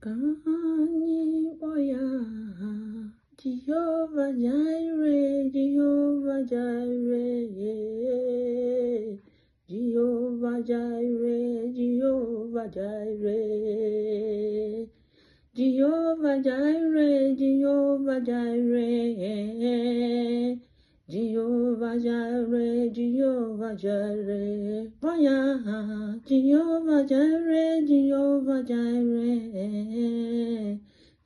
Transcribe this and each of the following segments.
Kani boya, Jehovah Jireh, Jehovah Jireh, Jehovah Jireh, Jehovah Jireh, Jehovah Jireh, Jehovah Jireh, Jehovah Jireh, Jehovah Jireh, Boya, Jehovah Jireh, Jehovah Jireh,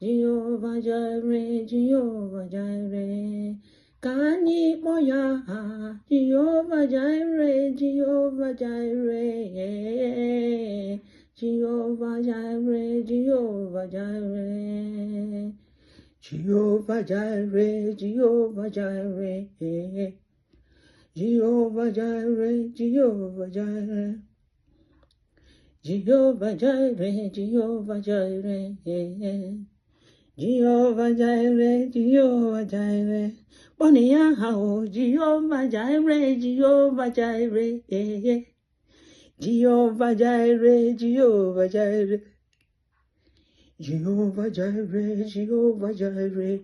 Jehovah Jireh, Jehovah Jireh, Kani Boya, Jehovah Jireh, Jehovah Jireh, Jehovah Jireh, Jehovah Jireh. Jehovah Jireh, Jehovah Jireh, Jehovah Jireh, Jehovah Jireh, Jehovah Jireh, Jehovah Jireh, Jehovah Jireh, Jehovah Jireh, Bonia Hao, Jehovah Jireh, Jehovah Jireh, Jehovah Jireh, Jehovah Jireh. Jehovah Jireh, Jehovah Jireh,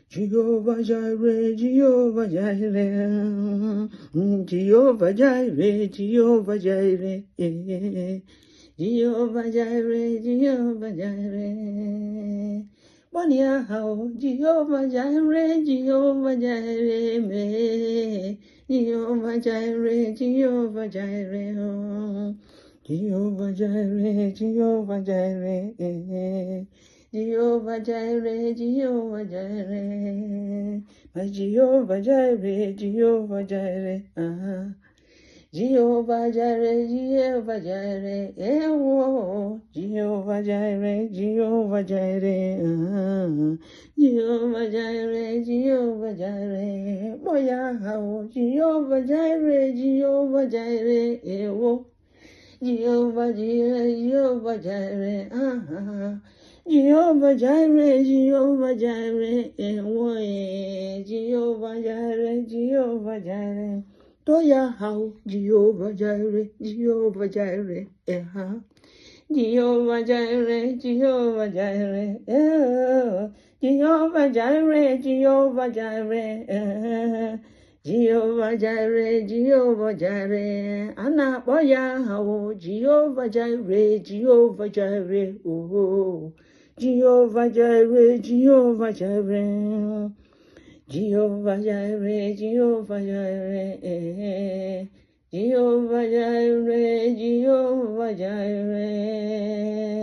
Jehovah Jireh, Jehovah Jireh, Jehovah Jireh, Jehovah Jireh, Jehovah Jireh, Jehovah Jireh. Bonia Hao, Jehovah Jireh, Jehovah Jireh, Jehovah Jireh, Jehovah Jireh. Jehovah Jireh, Jehovah Jireh, Jehovah Jireh, Jehovah Jireh, my Jehovah Jireh, Jehovah Jireh, Jehovah Jireh, Jehovah Jireh, oh, Jehovah Jireh, Jehovah Jireh, Jehovah Jireh, Jehovah Jireh, boya, Jehovah Jireh, Jehovah Jireh, oh. Jehovah Jireh, Jehovah Jireh, Jehovah Jireh, Jehovah Jireh, Jehovah Jireh, Jehovah Jireh, Toya Hao, Jehovah Jireh, Jehovah Jireh, Jehovah Jireh, Jehovah Jireh, Jehovah Jireh, Jehovah Jireh, Jehovah Jireh, Jehovah Jireh, Anna Boya, oh, Jehovah Jireh, Jehovah Jireh, oh, Jehovah Jireh, Jehovah Jireh, Jehovah Jireh, Jehovah Jireh, Jehovah Jireh, Jehovah Jireh.